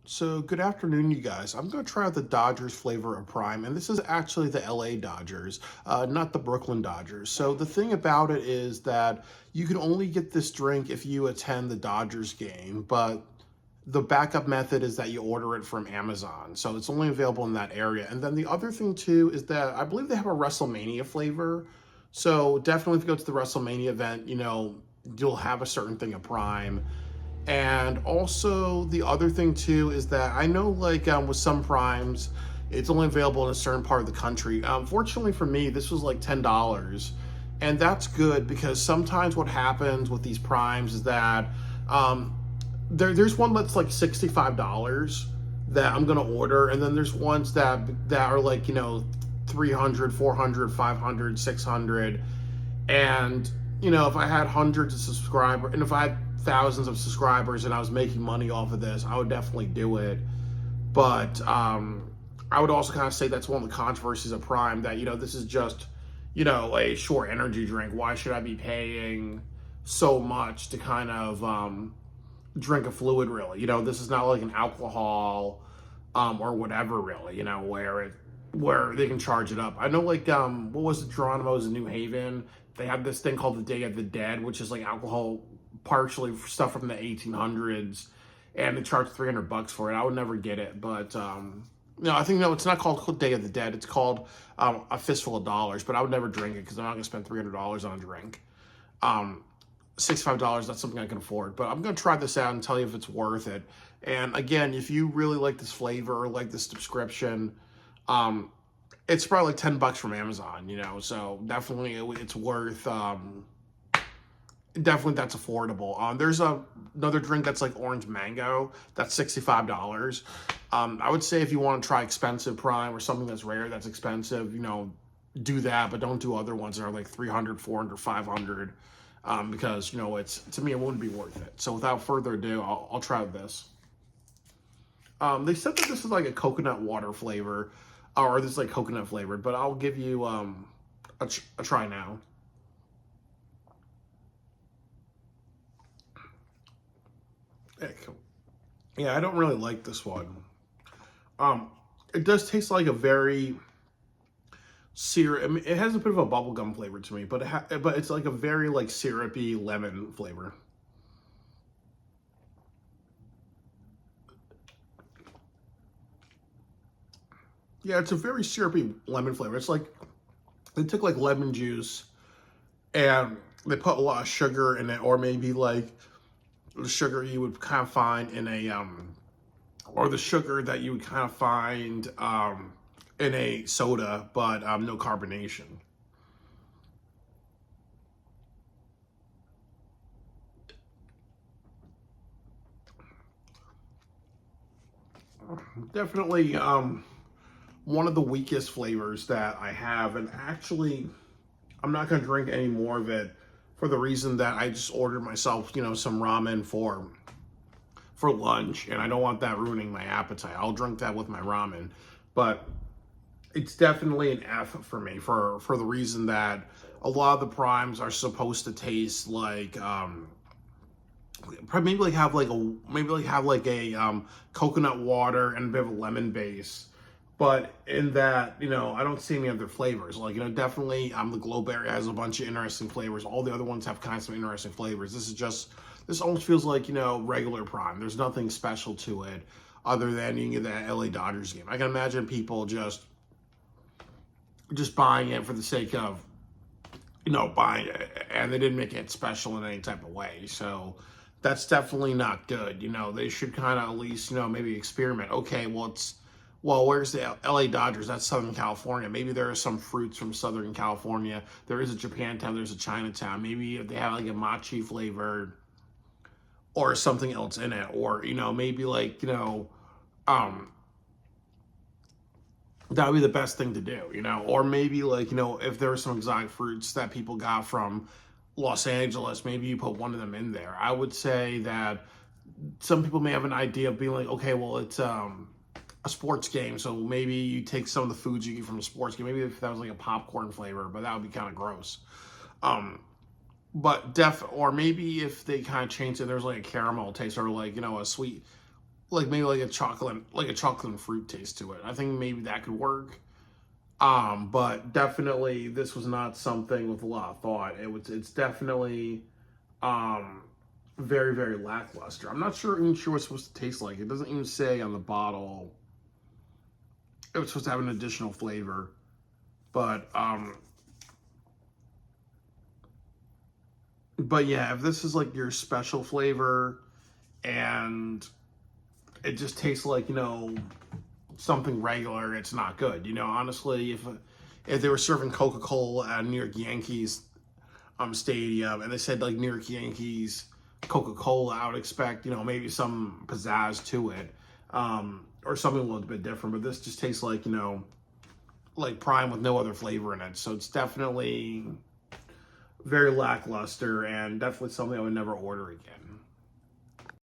So, good afternoon, you guys. I'm going to try out the Dodgers flavor of Prime, and this is actually the LA Dodgers, not the Brooklyn Dodgers. So, the thing about it is that you can only get this drink if you attend the Dodgers game, but the backup method is that you order it from Amazon. So, it's only available in that area. And then the other thing, too, is that I believe they have a WrestleMania flavor. So, definitely if you go to the WrestleMania event, you'll have a certain thing of Prime. And also the other thing too is that I know with some primes, it's only available in a certain part of the country. Fortunately for me, this was like $10, and that's good because sometimes what happens with these primes is that there's one that's like $65 that I'm gonna order, and then there's ones that are like 300, 400, 500, 600, and if I had hundreds of subscribers, and if I had thousands of subscribers and I was making money off of this, I would definitely do it. But I would also kind of say that's one of the controversies of Prime, that this is just a short energy drink. Why should I be paying so much to kind of drink a fluid? Really, this is not like an alcohol or whatever. Really, where they can charge it up. I know, what was it, Geronimo's in New Haven? They have this thing called the Day of the Dead, which is like alcohol, partially stuff from the 1800s, and they charge $300 for it. I would never get it, but I think no, it's not called Day of the Dead. It's called A Fistful of Dollars. But I would never drink it because I'm not going to spend $300 on a drink. $65, that's something I can afford. But I'm going to try this out and tell you if it's worth it. And again, if you really like this flavor or like this description, it's probably like $10 from Amazon, so definitely it's worth, definitely that's affordable. There's another drink that's like orange mango, that's $65. I would say if you want to try expensive Prime or something that's rare, that's expensive, do that, but don't do other ones that are like 300, 400, 500, because, to me, it wouldn't be worth it. So without further ado, I'll try this. They said that this is like a coconut water flavor, or this is like coconut flavored, but I'll give you a try now. Yeah, I don't really like this one. It does taste like a very syrup. I mean, it has a bit of a bubblegum flavor to me, but but it's like a very like syrupy lemon flavor. Yeah, it's a very syrupy lemon flavor. It's like they took like lemon juice and they put a lot of sugar in it, or maybe like the sugar you would kind of find in a or the sugar that you would kind of find in a soda, but no carbonation. Definitely one of the weakest flavors that I have, and actually I'm not going to drink any more of it for the reason that I just ordered myself, some ramen for lunch, and I don't want that ruining my appetite. I'll drink that with my ramen, but it's definitely an F for me for the reason that a lot of the primes are supposed to taste like maybe like have like a coconut water and a bit of a lemon base. But in that, I don't see any other flavors. Like, definitely the Glowberry has a bunch of interesting flavors. All the other ones have kind of some interesting flavors. This almost feels like, regular Prime. There's nothing special to it other than you can get that LA Dodgers game. I can imagine people just buying it for the sake of, buying it, and they didn't make it special in any type of way. So that's definitely not good. They should kind of at least, maybe experiment. Okay, where's the LA Dodgers? That's Southern California. Maybe there are some fruits from Southern California. There is a Japantown, there's a Chinatown. Maybe if they have like a mochi flavor or something else in it, or maybe like that would be the best thing to do, or maybe like if there are some exotic fruits that people got from Los Angeles, maybe you put one of them in there. I would say that some people may have an idea of being like, okay, well, it's a sports game, so maybe you take some of the foods you get from a sports game. Maybe if that was like a popcorn flavor, but that would be kind of gross. But or maybe if they kind of change it, there's like a caramel taste, or like a sweet like maybe like a chocolate and fruit taste to it. I think maybe that could work. But definitely this was not something with a lot of thought. It's definitely um very, very lackluster. I'm not even sure what it's supposed to taste like. It doesn't even say on the bottle it was supposed to have an additional flavor. But but yeah, if this is like your special flavor and it just tastes like, something regular, it's not good. Honestly, if they were serving Coca-Cola at New York Yankees stadium and they said like New York Yankees Coca-Cola, I would expect, maybe some pizzazz to it. Or something a little bit different, but this just tastes like Prime with no other flavor in it. So it's definitely very lackluster and definitely something I would never order again.